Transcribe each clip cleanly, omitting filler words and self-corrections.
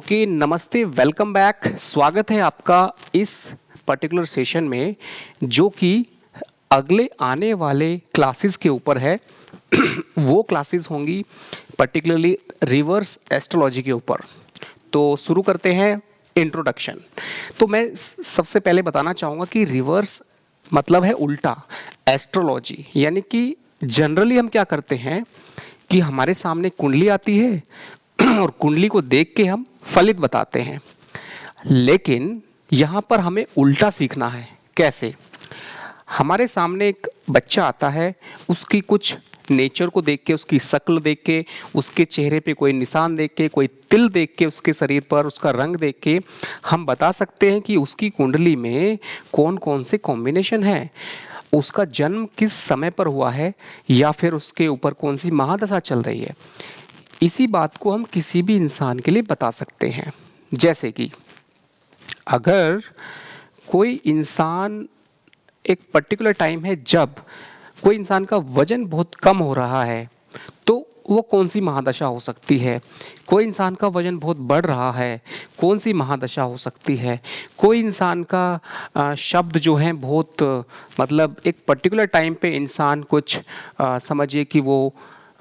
Okay, नमस्ते, welcome back. स्वागत है आपका इस पर्टिकुलर सेशन में जो कि अगले आने वाले क्लासेस के ऊपर है। वो क्लासेस होंगी पर्टिकुलरली रिवर्स एस्ट्रोलॉजी के ऊपर। तो शुरू करते हैं इंट्रोडक्शन। तो मैं सबसे पहले बताना चाहूँगा कि रिवर्स मतलब है उल्टा, एस्ट्रोलॉजी यानी कि जनरली हम क्या करते हैं कि हमारे सामने कुंडली आती है और कुंडली को देख के हम फलित बताते हैं। लेकिन यहाँ पर हमें उल्टा सीखना है। कैसे? हमारे सामने एक बच्चा आता है, उसकी कुछ नेचर को देख के, उसकी शक्ल देख के, उसके चेहरे पे कोई निशान देख के, कोई तिल देख के, उसके शरीर पर उसका रंग देख के हम बता सकते हैं कि उसकी कुंडली में कौन कौन से कॉम्बिनेशन है, उसका जन्म किस समय पर हुआ है या फिर उसके ऊपर कौन सी महादशा चल रही है। इसी बात को हम किसी भी इंसान के लिए बता सकते हैं। जैसे कि अगर कोई इंसान, एक पर्टिकुलर टाइम है जब कोई इंसान का वजन बहुत कम हो रहा है, तो वो कौन सी महादशा हो सकती है। कोई इंसान का वजन बहुत बढ़ रहा है, कौन सी महादशा हो सकती है। कोई इंसान का शब्द जो है बहुत मतलब एक पर्टिकुलर टाइम पे इंसान कुछ समझिए कि वो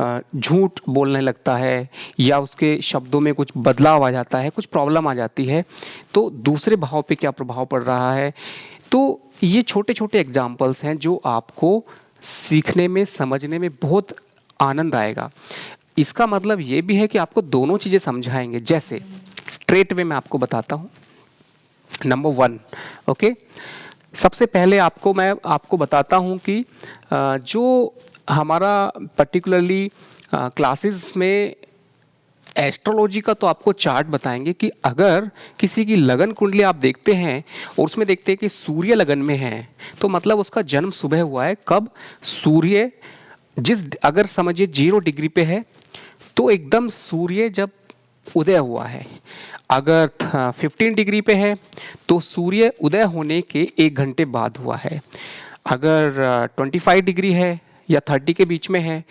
झूठ बोलने लगता है या उसके शब्दों में कुछ बदलाव आ जाता है, कुछ प्रॉब्लम आ जाती है, तो दूसरे भाव पे क्या प्रभाव पड़ रहा है। तो ये छोटे छोटे एग्जाम्पल्स हैं जो आपको सीखने में, समझने में बहुत आनंद आएगा। इसका मतलब ये भी है कि आपको दोनों चीज़ें समझाएंगे। जैसे स्ट्रेट वे मैं आपको बताता हूँ। नंबर वन, ओके, सबसे पहले मैं आपको बताता हूँ कि जो हमारा पर्टिकुलरली क्लासेस में एस्ट्रोलॉजी का, तो आपको चार्ट बताएंगे कि अगर किसी की लगन कुंडली आप देखते हैं और उसमें देखते हैं कि सूर्य लगन में है, तो मतलब उसका जन्म सुबह हुआ है। कब? सूर्य जिस, अगर समझिए 0 डिग्री पे है तो एकदम सूर्य जब उदय हुआ है। अगर 15 डिग्री पे है तो सूर्य उदय होने के 1 घंटे बाद हुआ है। अगर 25 डिग्री है या 30 के बीच में है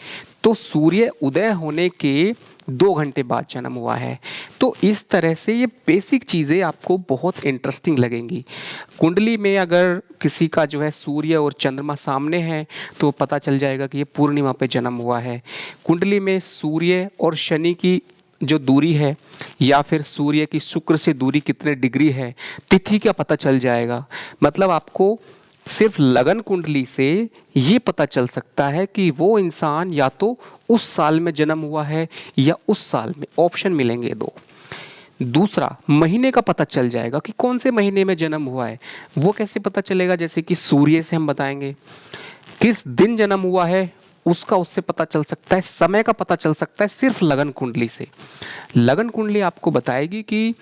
तो सूर्य उदय होने के 2 घंटे बाद जन्म हुआ है। तो इस तरह से ये बेसिक चीज़ें आपको बहुत इंटरेस्टिंग लगेंगी। कुंडली में अगर किसी का जो है सूर्य और चंद्रमा सामने है तो पता चल जाएगा कि ये पूर्णिमा पे जन्म हुआ है। कुंडली में सूर्य और शनि की जो दूरी है या फिर सूर्य की शुक्र से दूरी कितने डिग्री है, तिथि का पता चल जाएगा। मतलब आपको सिर्फ लगन कुंडली से ये पता चल सकता है कि वो इंसान या तो उस साल में जन्म हुआ है या उस साल में, ऑप्शन मिलेंगे दो। दूसरा, महीने का पता चल जाएगा कि कौन से महीने में जन्म हुआ है। वो कैसे पता चलेगा? जैसे कि सूर्य से हम बताएंगे। किस दिन जन्म हुआ है उसका उससे पता चल सकता है। समय का पता चल सकता है सिर्फ लगन कुंडली से। लगन कुंडली आपको बताएगी कि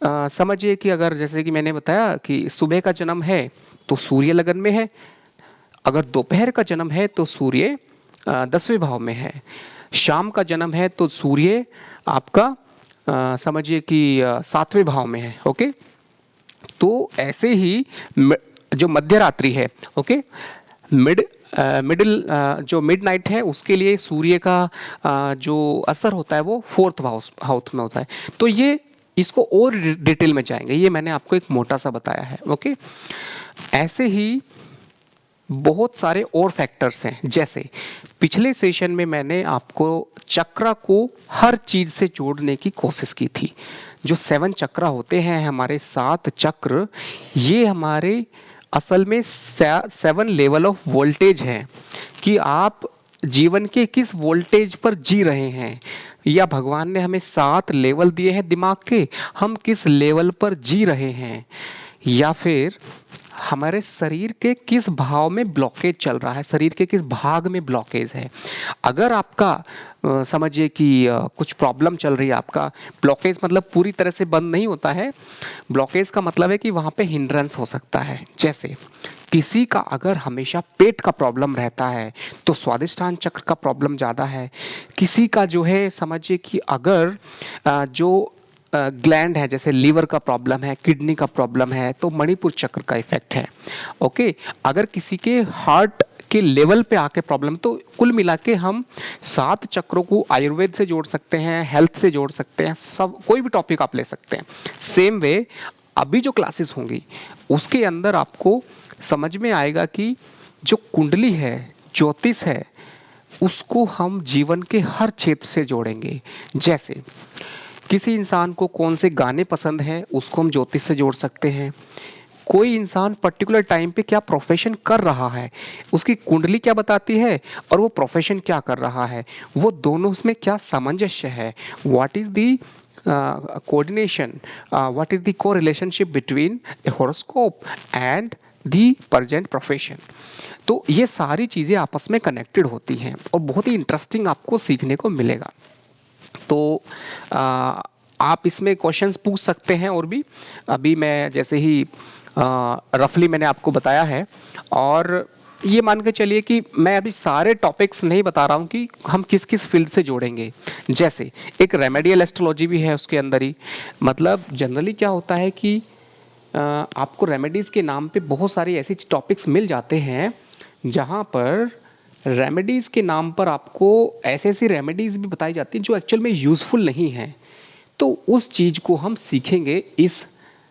समझिए कि अगर जैसे कि मैंने बताया कि सुबह का जन्म है तो सूर्य लगन में है। अगर दोपहर का जन्म है तो सूर्य 10वें भाव में है। शाम का जन्म है तो सूर्य आपका समझिए कि 7वें भाव में है। ओके, तो ऐसे ही जो मध्य रात्रि है, ओके, मिडिल जो मिड नाइट है उसके लिए सूर्य का जो असर होता है वो 4th हाउस में होता है। तो ये, इसको और डिटेल में जाएंगे, ये मैंने आपको एक मोटा सा बताया है। ओके, ऐसे ही बहुत सारे और फैक्टर्स हैं। जैसे पिछले सेशन में मैंने आपको चक्र को हर चीज से जोड़ने की कोशिश की थी। जो 7 चक्र होते हैं, हमारे 7 चक्र, ये हमारे असल में 7 लेवल ऑफ वोल्टेज हैं कि आप जीवन के किस वोल्टेज पर जी रहे हैं, या भगवान ने हमें 7 लेवल दिए हैं दिमाग के, हम किस लेवल पर जी रहे हैं, या फिर हमारे शरीर के किस भाव में ब्लॉकेज चल रहा है, शरीर के किस भाग में ब्लॉकेज है। अगर आपका समझिए कि कुछ प्रॉब्लम चल रही है, आपका ब्लॉकेज मतलब पूरी तरह से बंद नहीं होता है। ब्लॉकेज का मतलब है कि वहाँ पे हिंड्रेंस हो सकता है। जैसे किसी का अगर हमेशा पेट का प्रॉब्लम रहता है तो स्वादिष्टान चक्र का प्रॉब्लम ज़्यादा है। किसी का जो है समझिए कि अगर जो ग्लैंड है, जैसे लीवर का प्रॉब्लम है, किडनी का प्रॉब्लम है, तो मणिपुर चक्र का इफेक्ट है। ओके, अगर किसी के हार्ट के लेवल पे आके प्रॉब्लम। तो कुल मिला के हम 7 चक्रों को आयुर्वेद से जोड़ सकते हैं, हेल्थ से जोड़ सकते हैं, सब कोई भी टॉपिक आप ले सकते हैं। सेम वे अभी जो क्लासेस होंगी उसके अंदर आपको समझ में आएगा कि जो कुंडली है, ज्योतिष है, उसको हम जीवन के हर क्षेत्र से जोड़ेंगे। जैसे किसी इंसान को कौन से गाने पसंद है उसको हम ज्योतिष से जोड़ सकते हैं। कोई इंसान पर्टिकुलर टाइम पे क्या प्रोफेशन कर रहा है, उसकी कुंडली क्या बताती है और वो प्रोफेशन क्या कर रहा है, वो दोनों उसमें क्या सामंजस्य है, what is the coordination, what is the co relationship between a horoscope and the present profession. तो ये सारी चीज़ें आपस में कनेक्टेड होती हैं और बहुत ही इंटरेस्टिंग आपको सीखने को मिलेगा। तो आप इसमें क्वेश्चंस पूछ सकते हैं और भी। अभी मैं जैसे ही रफली मैंने आपको बताया है, और ये मान के चलिए कि मैं अभी सारे टॉपिक्स नहीं बता रहा हूँ कि हम किस किस फील्ड से जोड़ेंगे। जैसे एक रेमेडियल एस्ट्रोलॉजी भी है उसके अंदर ही। मतलब जनरली क्या होता है कि आपको रेमेडीज़ के नाम पे बहुत सारी ऐसी टॉपिक्स मिल जाते हैं जहाँ पर रेमेडीज़ के नाम पर आपको ऐसी ऐसी रेमेडीज़ भी बताई जाती हैं जो एक्चुअल में यूज़फुल नहीं हैं। तो उस चीज़ को हम सीखेंगे इस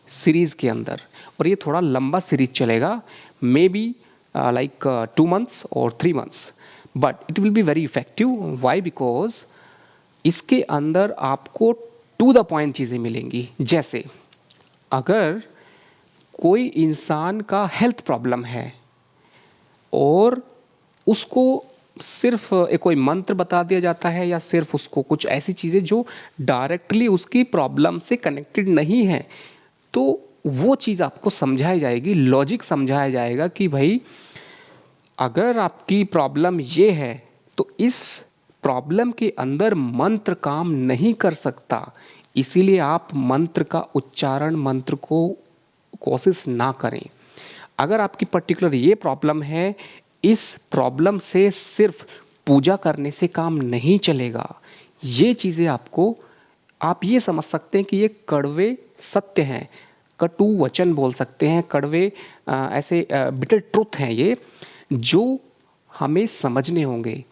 सीरीज़ के अंदर, और ये थोड़ा लंबा सीरीज चलेगा, मे बी लाइक 2 months और 3 months, but it will be very effective. Why? Because इसके अंदर आपको टू द पॉइंट चीज़ें मिलेंगी। जैसे अगर कोई इंसान का हेल्थ प्रॉब्लम है और उसको सिर्फ एक कोई मंत्र बता दिया जाता है, या सिर्फ उसको कुछ ऐसी चीज़ें जो डायरेक्टली उसकी प्रॉब्लम से कनेक्टेड नहीं है, तो वो चीज़ आपको समझाई जाएगी, लॉजिक समझाया जाएगा कि भाई अगर आपकी प्रॉब्लम ये है तो इस प्रॉब्लम के अंदर मंत्र काम नहीं कर सकता, इसीलिए आप मंत्र का उच्चारण, मंत्र को कोशिश ना करें। अगर आपकी पर्टिकुलर ये प्रॉब्लम है, इस प्रॉब्लम से सिर्फ पूजा करने से काम नहीं चलेगा। ये चीज़ें आपको, आप ये समझ सकते हैं कि ये कड़वे सत्य हैं, कटु वचन बोल सकते हैं, कड़वे ऐसे बिटर ट्रुथ हैं ये, जो हमें समझने होंगे।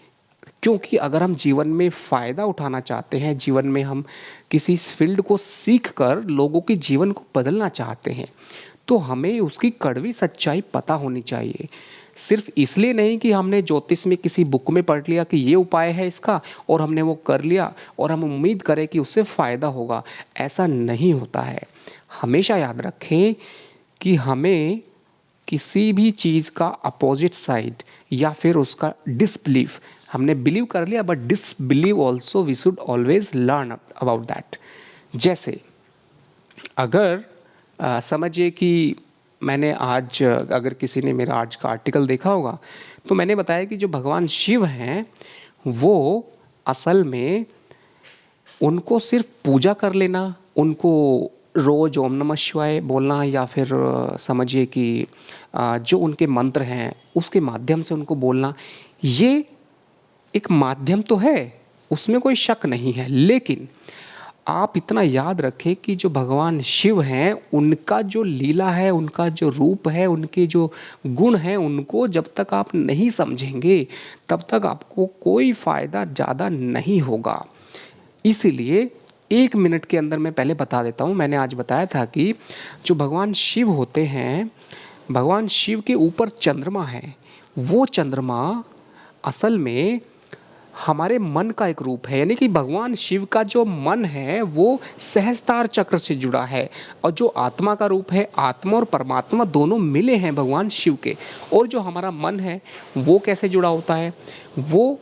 क्योंकि अगर हम जीवन में फ़ायदा उठाना चाहते हैं, जीवन में हम किसी फील्ड को सीख कर लोगों के जीवन को बदलना चाहते हैं, तो हमें उसकी कड़वी सच्चाई पता होनी चाहिए। सिर्फ इसलिए नहीं कि हमने ज्योतिष में किसी बुक में पढ़ लिया कि ये उपाय है इसका और हमने वो कर लिया और हम उम्मीद करें कि उससे फ़ायदा होगा, ऐसा नहीं होता है। हमेशा याद रखें कि हमें किसी भी चीज़ का अपोजिट साइड या फिर उसका डिसबिलीफ, हमने बिलीव कर लिया but disbelieve also we should always learn about that. जैसे अगर समझिए कि मैंने आज, अगर किसी ने मेरा आज का आर्टिकल देखा होगा, तो मैंने बताया कि जो भगवान शिव हैं वो असल में, उनको सिर्फ पूजा कर लेना, उनको रोज ओम नमः शिवाय बोलना, या फिर समझिए कि जो उनके मंत्र हैं उसके माध्यम से उनको बोलना, ये एक माध्यम तो है, उसमें कोई शक नहीं है। लेकिन आप इतना याद रखें कि जो भगवान शिव हैं उनका जो लीला है, उनका जो रूप है, उनके जो गुण हैं, उनको जब तक आप नहीं समझेंगे तब तक आपको कोई फ़ायदा ज़्यादा नहीं होगा। इसीलिए 1 मिनट के अंदर मैं पहले बता देता हूँ। मैंने आज बताया था कि जो भगवान शिव होते हैं, भगवान शिव के ऊपर चंद्रमा है, वो चंद्रमा असल में हमारे मन का एक रूप है। यानी कि भगवान शिव का जो मन है वो सहस्त्रार चक्र से जुड़ा है, और जो आत्मा का रूप है, आत्मा और परमात्मा दोनों मिले हैं भगवान शिव के। और जो हमारा मन है वो कैसे जुड़ा होता है, वो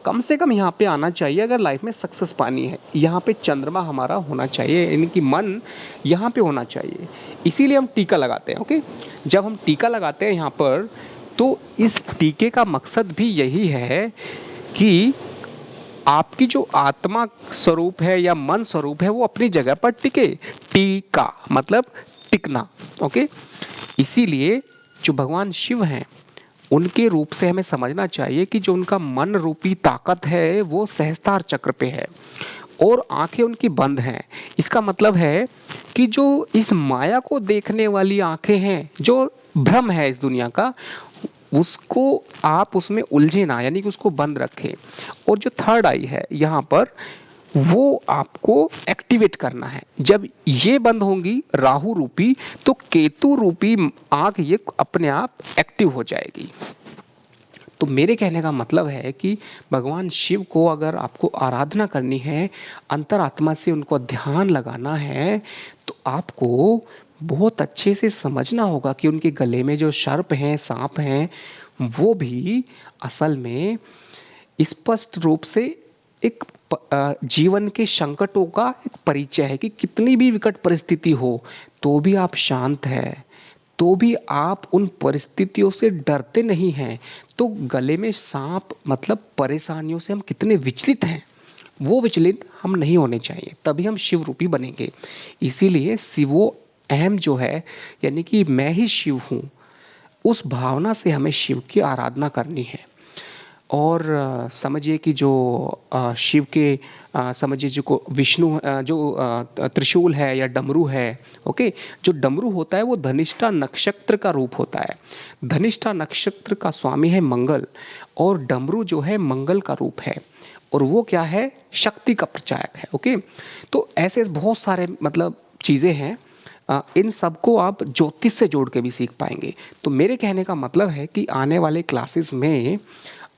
कम से कम यहाँ पे आना चाहिए अगर लाइफ में सक्सेस पानी है। यहाँ पे चंद्रमा हमारा होना चाहिए, यानी कि मन यहाँ पे होना चाहिए। इसीलिए हम टीका लगाते हैं। ओके, जब हम टीका लगाते हैं यहाँ पर, तो इस टीके का मकसद भी यही है कि आपकी जो आत्मा स्वरूप है या मन स्वरूप है वो अपनी जगह पर टिके। टीका मतलब टिकना। ओके, इसीलिए जो भगवान शिव हैं उनके रूप से हमें समझना चाहिए कि जो उनका मन रूपी ताकत है वो सहस्त्रार चक्र पे है और आंखें उनकी बंद हैं। इसका मतलब है कि जो इस माया को देखने वाली आंखें हैं, जो भ्रम है इस दुनिया का, उसको आप उसमें उलझे ना, यानी कि उसको बंद रखें। और जो थर्ड आई है यहाँ पर, वो आपको एक्टिवेट करना है। जब ये बंद होंगी राहु रूपी, तो केतु रूपी आंख ये अपने आप एक्टिव हो जाएगी। तो मेरे कहने का मतलब है कि भगवान शिव को अगर आपको आराधना करनी है, अंतरात्मा से उनको ध्यान लगाना है, तो आपको बहुत अच्छे से समझना होगा कि उनके गले में जो सर्प हैं, सांप हैं, वो भी असल में स्पष्ट रूप से एक जीवन के संकटों का एक परिचय है कि कितनी भी विकट परिस्थिति हो तो भी आप शांत हैं, तो भी आप उन परिस्थितियों से डरते नहीं हैं। तो गले में सांप मतलब परेशानियों से हम कितने विचलित हैं, वो विचलित हम नहीं होने चाहिए, तभी हम शिव रूपी बनेंगे। इसीलिए शिवो अहम जो है, यानी कि मैं ही शिव हूँ, उस भावना से हमें शिव की आराधना करनी है। और समझिए कि जो शिव के समझिए जो को विष्णु जो त्रिशूल है या डमरू है, ओके, जो डमरू होता है वो धनिष्ठा नक्षत्र का रूप होता है। धनिष्ठा नक्षत्र का स्वामी है मंगल, और डमरू जो है मंगल का रूप है, और वो क्या है, शक्ति का प्रचायक है। ओके, तो ऐसे बहुत सारे मतलब चीज़ें हैं, इन सबको आप ज्योतिष से जोड़ के भी सीख पाएंगे। तो मेरे कहने का मतलब है कि आने वाले क्लासेस में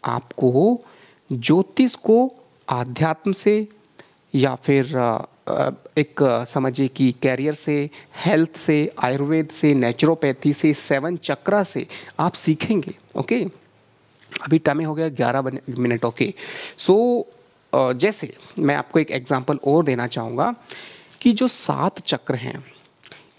आपको ज्योतिष को आध्यात्म से, या फिर एक समझिए कि कैरियर से, हेल्थ से, आयुर्वेद से, नेचुरोपैथी से, सेवन चक्रा से आप सीखेंगे। ओके, अभी टाइम हो गया 11 मिनट। ओके, सो जैसे मैं आपको एक एग्जांपल और देना चाहूँगा कि जो 7 चक्र हैं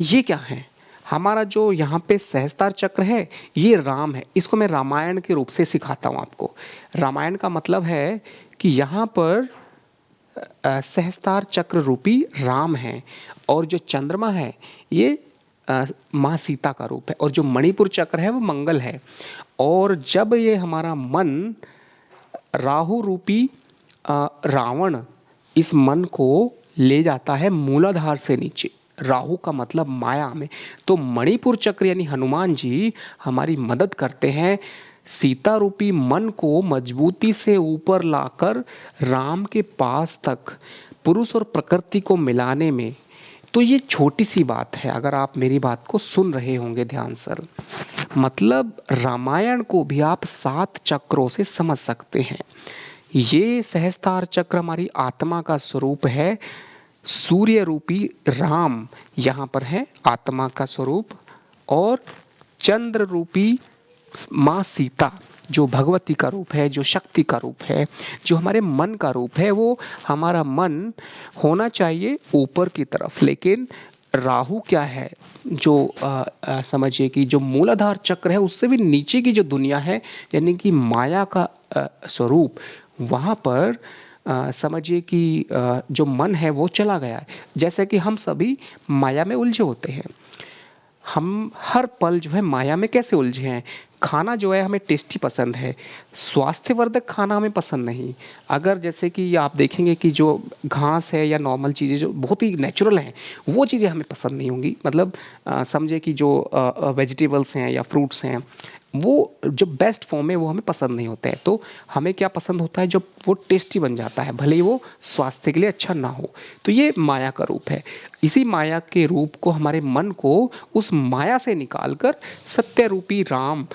ये क्या है। हमारा जो यहाँ पे सहस्त्रार चक्र है ये राम है, इसको मैं रामायण के रूप से सिखाता हूँ आपको। रामायण का मतलब है कि यहाँ पर सहस्त्रार चक्र रूपी राम है, और जो चंद्रमा है ये माँ सीता का रूप है, और जो मणिपुर चक्र है वो मंगल है। और जब ये हमारा मन राहु रूपी रावण इस मन को ले जाता है मूलाधार से नीचे, राहु का मतलब माया में, तो मणिपुर चक्र यानी हनुमान जी हमारी मदद करते हैं सीता रूपी मन को मजबूती से ऊपर लाकर राम के पास तक पुरुष और प्रकृति को मिलाने में। तो ये छोटी सी बात है, अगर आप मेरी बात को सुन रहे होंगे ध्यान से, मतलब रामायण को भी आप 7 चक्रों से समझ सकते हैं। ये सहस्त्रार चक्र हमारी आत्मा का स्वरूप है, सूर्य रूपी राम यहाँ पर है आत्मा का स्वरूप, और चंद्र रूपी माँ सीता जो भगवती का रूप है, जो शक्ति का रूप है, जो हमारे मन का रूप है। वो हमारा मन होना चाहिए ऊपर की तरफ, लेकिन राहु क्या है, जो समझिए कि जो मूलाधार चक्र है उससे भी नीचे की जो दुनिया है, यानी कि माया का स्वरूप, वहाँ पर समझिए कि जो मन है वो चला गया है। जैसे कि हम सभी माया में उलझे होते हैं, हम हर पल जो है माया में कैसे उलझे हैं। खाना जो है हमें टेस्टी पसंद है, स्वास्थ्यवर्धक खाना हमें पसंद नहीं। अगर जैसे कि आप देखेंगे कि जो घास है या नॉर्मल चीज़ें जो बहुत ही नेचुरल हैं, वो चीज़ें हमें पसंद नहीं होंगी। मतलब समझे कि जो वेजिटेबल्स हैं या फ्रूट्स हैं, वो जो बेस्ट फॉर्म है वो हमें पसंद नहीं होते हैं। तो हमें क्या पसंद होता है, जब वो टेस्टी बन जाता है, भले ही वो स्वास्थ्य के लिए अच्छा ना हो। तो ये माया का रूप है। इसी माया के रूप को, हमारे मन को उस माया से निकाल कर सत्य रूपी राम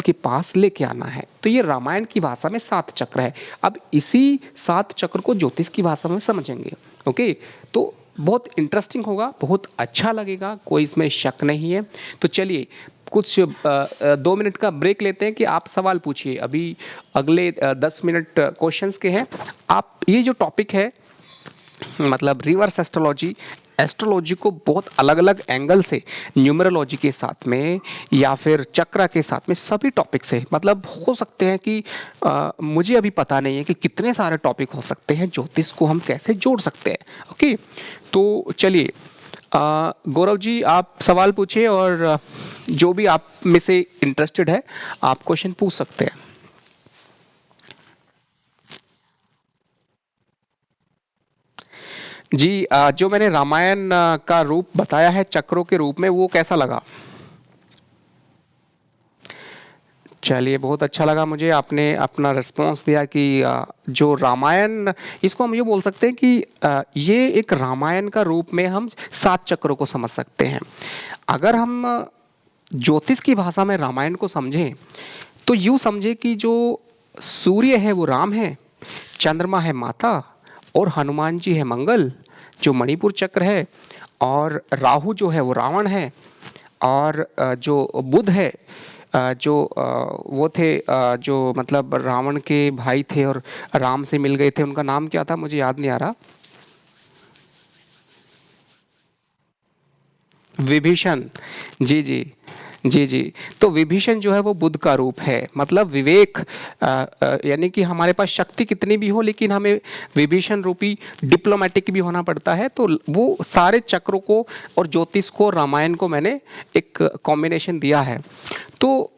के पास लेके आना है। तो ये रामायण की भाषा में 7 चक्र है। अब इसी 7 चक्र को ज्योतिष की भाषा में समझेंगे। ओके, तो बहुत इंटरेस्टिंग होगा, बहुत अच्छा लगेगा, कोई इसमें शक नहीं है। तो चलिए कुछ 2 मिनट का ब्रेक लेते हैं कि आप सवाल पूछिए। अभी अगले 10 मिनट क्वेश्चंस के हैं। आप ये जो टॉपिक है, मतलब रिवर्स एस्ट्रोलॉजी, एस्ट्रोलॉजी को बहुत अलग अलग एंगल से, न्यूमरोलॉजी के साथ में या फिर चक्रा के साथ में, सभी टॉपिक से, मतलब हो सकते हैं कि मुझे अभी पता नहीं है कि कितने सारे टॉपिक हो सकते हैं, ज्योतिष को हम कैसे जोड़ सकते हैं। ओके, तो चलिए गौरव जी आप सवाल पूछिए, और जो भी आप में से इंटरेस्टेड है आप क्वेश्चन पूछ सकते हैं। जी जो मैंने रामायण का रूप बताया है चक्रों के रूप में, वो कैसा लगा? चलिए, बहुत अच्छा लगा मुझे, आपने अपना रिस्पॉन्स दिया कि जो रामायण, इसको हम ये बोल सकते हैं कि ये एक रामायण का रूप में हम 7 चक्रों को समझ सकते हैं। अगर हम ज्योतिष की भाषा में रामायण को समझें, तो यूँ समझे कि जो सूर्य है वो राम है, चंद्रमा है माता, और हनुमान जी है मंगल, जो मणिपुर चक्र है, और राहु जो है वो रावण है, और जो बुध है, जो वो थे, जो मतलब रावण के भाई थे और राम से मिल गए थे, उनका नाम क्या था मुझे याद नहीं आ रहा। विभीषण। जी जी। जी जी। तो विभीषण जो है वो बुद्ध का रूप है, मतलब विवेक, यानी कि हमारे पास शक्ति कितनी भी हो लेकिन हमें विभीषण रूपी डिप्लोमेटिक भी होना पड़ता है। तो वो सारे चक्रों को और ज्योतिष को, रामायण को मैंने एक कॉम्बिनेशन दिया है। तो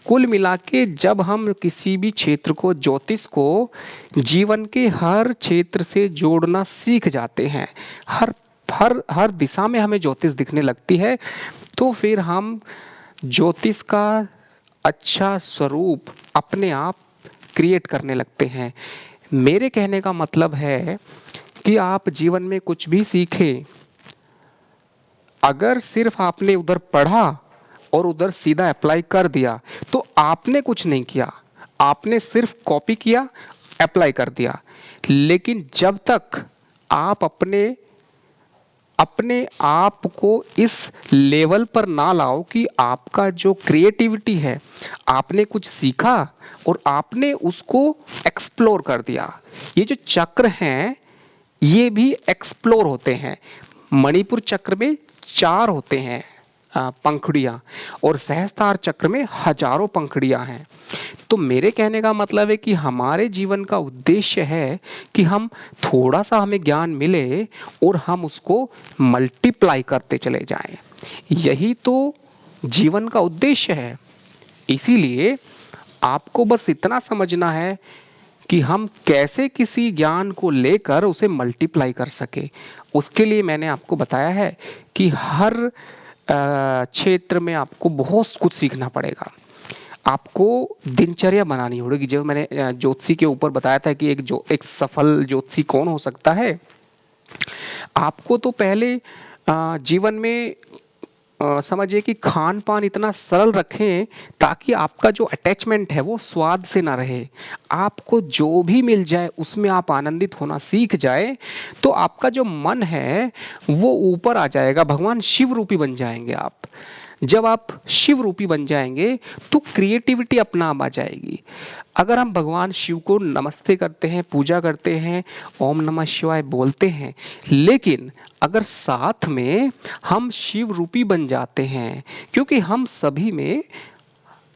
कुल मिला के जब हम किसी भी क्षेत्र को, ज्योतिष को जीवन के हर क्षेत्र से जोड़ना सीख जाते हैं, हर हर हर दिशा में हमें ज्योतिष दिखने लगती है, तो फिर हम ज्योतिष का अच्छा स्वरूप अपने आप क्रिएट करने लगते हैं। मेरे कहने का मतलब है कि आप जीवन में कुछ भी सीखें, अगर सिर्फ आपने उधर पढ़ा और उधर सीधा अप्लाई कर दिया तो आपने कुछ नहीं किया, आपने सिर्फ कॉपी किया, अप्लाई कर दिया। लेकिन जब तक आप अपने अपने आप को इस लेवल पर ना लाओ कि आपका जो क्रिएटिविटी है, आपने कुछ सीखा और आपने उसको एक्सप्लोर कर दिया। ये जो चक्र हैं ये भी एक्सप्लोर होते हैं। मणिपुर चक्र में 4 होते हैं पंखुड़ियाँ, और सहस्त्रार चक्र में हजारों पंखुड़ियाँ हैं। तो मेरे कहने का मतलब है कि हमारे जीवन का उद्देश्य है कि हम, थोड़ा सा हमें ज्ञान मिले और हम उसको मल्टीप्लाई करते चले जाएं। यही तो जीवन का उद्देश्य है। इसीलिए आपको बस इतना समझना है कि हम कैसे किसी ज्ञान को लेकर उसे मल्टीप्लाई कर सके। उसके लिए मैंने आपको बताया है कि हर क्षेत्र में आपको बहुत कुछ सीखना पड़ेगा। आपको दिनचर्या बनानी होगी। जो मैंने ज्योतिषी के ऊपर बताया था कि एक सफल ज्योतिषी कौन हो सकता है, आपको तो पहले जीवन में समझिए कि खान पान इतना सरल रखें ताकि आपका जो अटैचमेंट है वो स्वाद से ना रहे। आपको जो भी मिल जाए उसमें आप आनंदित होना सीख जाए, तो आपका जो मन है वो ऊपर आ जाएगा, भगवान शिव रूपी बन जाएंगे आप। जब आप शिव रूपी बन जाएंगे तो क्रिएटिविटी अपना आप आ जाएगी। अगर हम भगवान शिव को नमस्ते करते हैं, पूजा करते हैं, ओम नमः शिवाय बोलते हैं, लेकिन अगर साथ में हम शिव रूपी बन जाते हैं, क्योंकि हम सभी में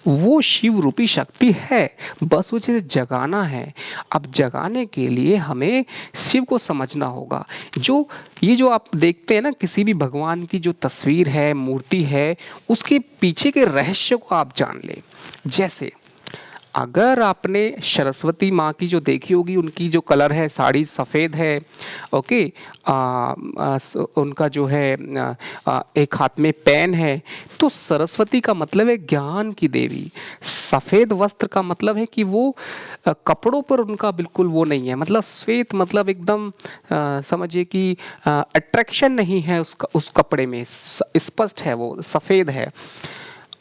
वो शिव रूपी शक्ति है, बस उसे जगाना है। अब जगाने के लिए हमें शिव को समझना होगा। जो ये जो आप देखते हैं ना, किसी भी भगवान की जो तस्वीर है, मूर्ति है, उसके पीछे के रहस्य को आप जान लें। जैसे अगर आपने सरस्वती माँ की जो देखी होगी, उनकी जो कलर है, साड़ी सफ़ेद है, ओके, उनका जो है एक हाथ में पेन है, तो सरस्वती का मतलब है ज्ञान की देवी। सफ़ेद वस्त्र का मतलब है कि वो कपड़ों पर उनका बिल्कुल वो नहीं है, मतलब श्वेत, मतलब एकदम समझिए कि अट्रैक्शन नहीं है उस कपड़े में, स्पष्ट है, वो सफ़ेद है।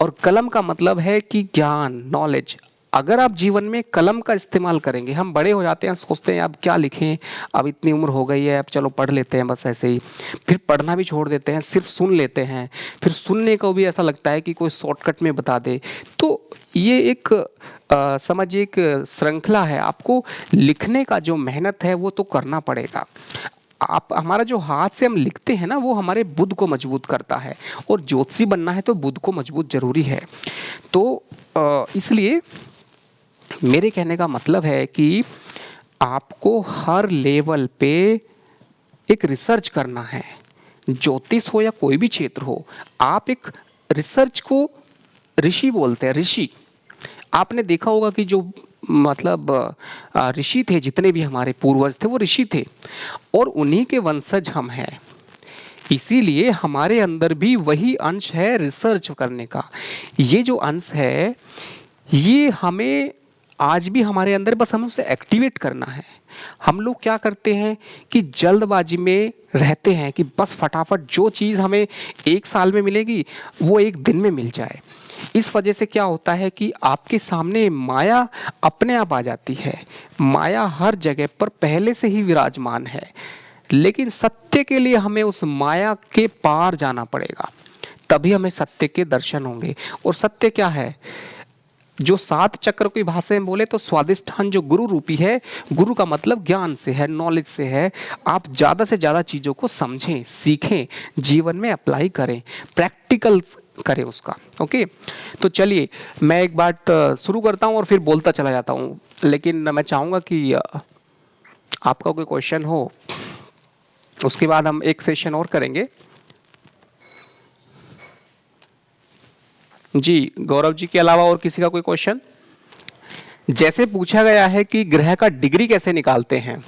और कलम का मतलब है कि ज्ञान, नॉलेज। अगर आप जीवन में कलम का इस्तेमाल करेंगे, हम बड़े हो जाते हैं, सोचते हैं अब क्या लिखें, अब इतनी उम्र हो गई है, अब चलो पढ़ लेते हैं बस ऐसे ही, फिर पढ़ना भी छोड़ देते हैं, सिर्फ सुन लेते हैं, फिर सुनने को भी ऐसा लगता है कि कोई शॉर्टकट में बता दे। तो ये एक समझिए एक श्रृंखला है। आपको लिखने का जो मेहनत है वो तो करना पड़ेगा। आप, हमारा जो हाथ से हम लिखते हैं ना, वो हमारे बुद्ध को मजबूत करता है, और ज्योतिषी बनना है तो बुद्ध को मजबूत जरूरी है। तो इसलिए मेरे कहने का मतलब है कि आपको हर लेवल पे एक रिसर्च करना है। ज्योतिष हो या कोई भी क्षेत्र हो, आप एक रिसर्च को ऋषि बोलते हैं, ऋषि। आपने देखा होगा कि जो मतलब ऋषि थे, जितने भी हमारे पूर्वज थे वो ऋषि थे, और उन्हीं के वंशज हम हैं। इसीलिए हमारे अंदर भी वही अंश है रिसर्च करने का। ये जो अंश है, ये हमें आज भी हमारे अंदर, बस हमें उसे एक्टिवेट करना है। हम लोग क्या करते हैं कि जल्दबाजी में रहते हैं कि बस फटाफट जो चीज़ हमें 1 साल में मिलेगी वो 1 दिन में मिल जाए। इस वजह से क्या होता है कि आपके सामने माया अपने आप आ जाती है। माया हर जगह पर पहले से ही विराजमान है, लेकिन सत्य के लिए हमें उस माया के पार जाना पड़ेगा, तभी हमें सत्य के दर्शन होंगे। और सत्य क्या है? जो 7 चक्र की भाषा में बोले तो स्वादिष्ठान जो गुरु रूपी है, गुरु का मतलब ज्ञान से है, नॉलेज से है। आप ज़्यादा से ज़्यादा चीज़ों को समझें, सीखें, जीवन में अप्लाई करें, प्रैक्टिकल करें उसका। ओके, तो चलिए मैं एक बात शुरू करता हूँ और फिर बोलता चला जाता हूँ, लेकिन मैं चाहूँगा कि आपका कोई क्वेश्चन हो, उसके बाद हम एक सेशन और करेंगे। जी, गौरव जी के अलावा और किसी का कोई क्वेश्चन? जैसे पूछा गया है कि ग्रह का डिग्री कैसे निकालते हैं,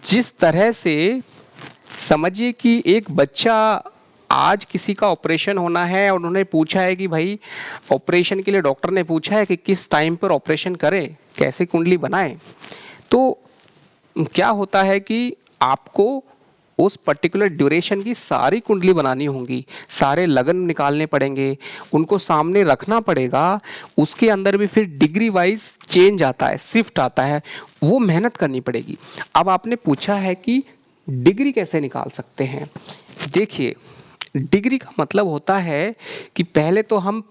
जिस तरह से समझिए कि एक बच्चा, आज किसी का ऑपरेशन होना है और उन्होंने पूछा है कि भाई ऑपरेशन के लिए डॉक्टर ने पूछा है कि किस टाइम पर ऑपरेशन करें, कैसे कुंडली बनाएं, तो क्या होता है कि आपको उस पर्टिकुलर ड्यूरेशन की सारी कुंडली बनानी होगी, सारे लगन निकालने पड़ेंगे, उनको सामने रखना पड़ेगा। उसके अंदर भी फिर डिग्री वाइज चेंज आता है, शिफ्ट आता है, वो मेहनत करनी पड़ेगी। अब आपने पूछा है कि डिग्री कैसे निकाल सकते हैं। देखिए, डिग्री का मतलब होता है कि पहले तो हम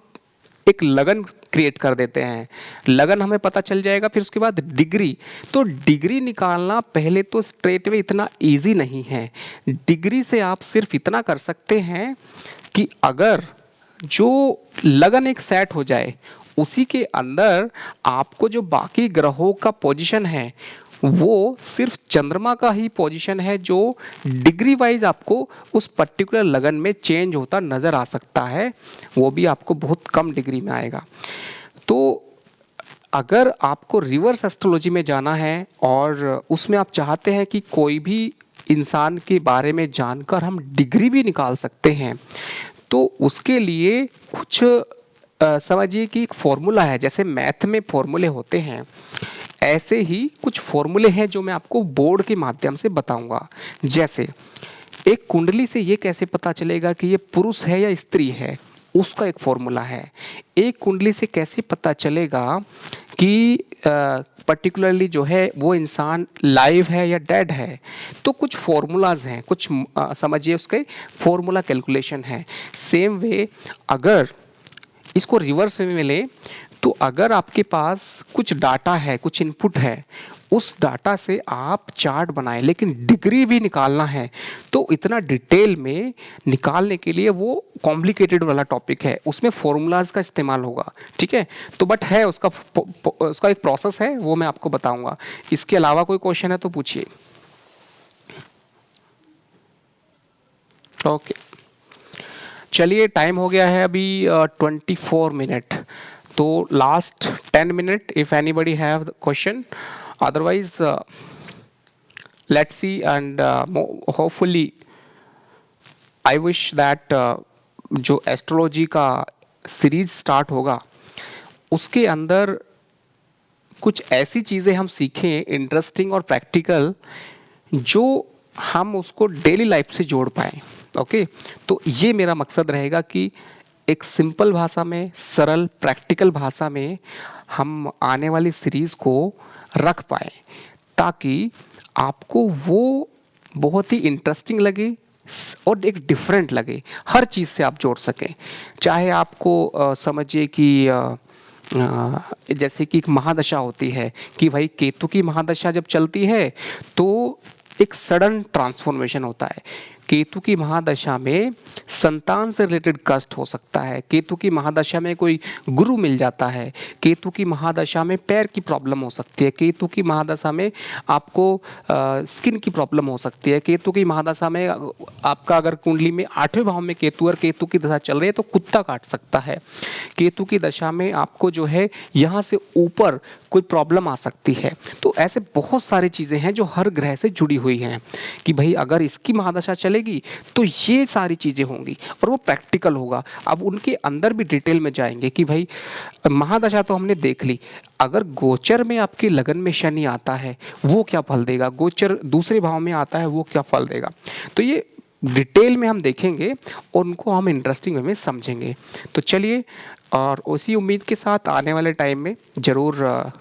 एक लगन क्रिएट कर देते हैं, लगन हमें पता चल जाएगा, फिर उसके बाद डिग्री। तो डिग्री निकालना पहले तो स्ट्रेट वे इतना इजी नहीं है। डिग्री से आप सिर्फ इतना कर सकते हैं कि अगर जो लगन एक सेट हो जाए, उसी के अंदर आपको जो बाकी ग्रहों का पोजीशन है, वो सिर्फ चंद्रमा का ही पोजीशन है जो डिग्री वाइज आपको उस पर्टिकुलर लगन में चेंज होता नजर आ सकता है, वो भी आपको बहुत कम डिग्री में आएगा। तो अगर आपको रिवर्स एस्ट्रोलॉजी में जाना है और उसमें आप चाहते हैं कि कोई भी इंसान के बारे में जानकर हम डिग्री भी निकाल सकते हैं, तो उसके लिए कुछ समझिए कि एक फॉर्मूला है। जैसे मैथ में फॉर्मूले होते हैं, ऐसे ही कुछ फॉर्मूले हैं जो मैं आपको बोर्ड के माध्यम से बताऊंगा। जैसे एक कुंडली से ये कैसे पता चलेगा कि ये पुरुष है या स्त्री है, उसका एक फॉर्मूला है। एक कुंडली से कैसे पता चलेगा कि पर्टिकुलरली जो है वो इंसान लाइव है या डेड है, तो कुछ फॉर्मूलाज हैं, कुछ समझिए उसके फॉर्मूला कैलकुलेशन है। सेम वे अगर इसको रिवर्स में मिले, तो अगर आपके पास कुछ डाटा है, कुछ इनपुट है, उस डाटा से आप चार्ट बनाएं, लेकिन डिग्री भी निकालना है तो इतना डिटेल में निकालने के लिए वो कॉम्प्लिकेटेड वाला टॉपिक है, उसमें फॉर्मूलाज का इस्तेमाल होगा। ठीक है, तो बट है उसका उसका एक प्रोसेस है, वो मैं आपको बताऊंगा। इसके अलावा कोई क्वेश्चन है तो पूछिए। ओके, चलिए टाइम हो गया है अभी 24 मिनट, तो last 10 minute if anybody have question, otherwise let's see and hopefully I wish that जो एस्ट्रोलॉजी का सीरीज स्टार्ट होगा उसके अंदर कुछ ऐसी चीज़ें हम सीखें इंटरेस्टिंग और प्रैक्टिकल, जो हम उसको डेली लाइफ से जोड़ पाएँ। ओके, तो ये मेरा मकसद रहेगा कि एक सिंपल भाषा में, सरल प्रैक्टिकल भाषा में हम आने वाली सीरीज़ को रख पाएँ, ताकि आपको वो बहुत ही इंटरेस्टिंग लगे और एक डिफरेंट लगे, हर चीज़ से आप जोड़ सकें। चाहे आपको समझिए कि जैसे कि एक महादशा होती है कि भाई केतु की महादशा जब चलती है तो एक सडन ट्रांसफॉर्मेशन होता है। केतु की महादशा में संतान से रिलेटेड कष्ट हो सकता है, केतु की महादशा में कोई गुरु मिल जाता है, केतु की महादशा में पैर की प्रॉब्लम हो सकती है, केतु की महादशा में आपको स्किन की प्रॉब्लम हो सकती है, केतु की महादशा में आपका अगर कुंडली में 8वें भाव में केतु और केतु की दशा चल रही है तो कुत्ता काट सकता है। केतु की दशा में आपको जो है यहाँ से ऊपर कोई प्रॉब्लम आ सकती है। तो ऐसे बहुत सारी चीज़ें हैं जो हर ग्रह से जुड़ी हुई हैं कि भाई अगर इसकी महादशा चले चलेगी तो ये सारी चीजें होंगी और वो प्रैक्टिकल होगा। अब उनके अंदर भी डिटेल में जाएंगे कि भाई महादशा तो हमने देख ली, अगर गोचर में आपकी लगन में शनि आता है वो क्या फल देगा, गोचर दूसरे भाव में आता है वो क्या फल देगा। तो ये डिटेल में हम देखेंगे और उनको हम इंटरेस्टिंग वे में समझेंगे। तो चलिए, और उसी उम्मीद के साथ आने वाले टाइम में ज़रूर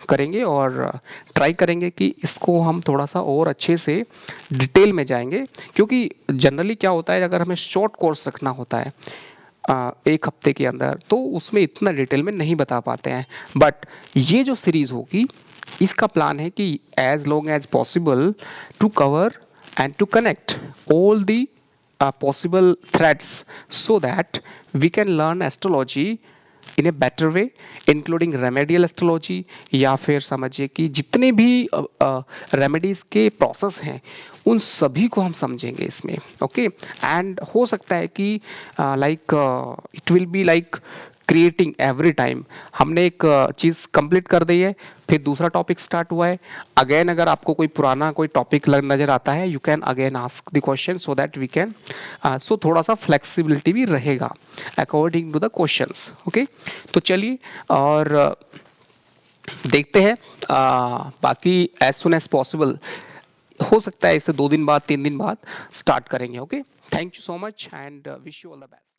करेंगे और ट्राई करेंगे कि इसको हम थोड़ा सा और अच्छे से डिटेल में जाएंगे, क्योंकि जनरली क्या होता है अगर हमें शॉर्ट कोर्स रखना होता है एक हफ्ते के अंदर तो उसमें इतना डिटेल में नहीं बता पाते हैं। बट ये जो सीरीज होगी इसका प्लान है कि as long as possible to cover and to connect all the possible threads so that we can learn astrology in a better way, including remedial astrology, या फिर समझिए कि जितने भी रेमेडीज के प्रोसेस हैं उन सभी को हम समझेंगे इसमें। ओके, एंड हो सकता है कि like it will be like creating every time. हमने एक चीज़ कंप्लीट कर दी है, फिर दूसरा टॉपिक स्टार्ट हुआ है अगेन। अगर आपको कोई पुराना कोई टॉपिक नज़र आता है you can again ask the question so that we can so थोड़ा सा फ्लेक्सिबिलिटी भी रहेगा according to the questions. Okay, तो चलिए और देखते हैं बाकी एज सुन एज पॉसिबल हो सकता है इसे 2 दिन बाद 3 दिन बाद स्टार्ट करेंगे। Okay, thank you so much and wish you all the best.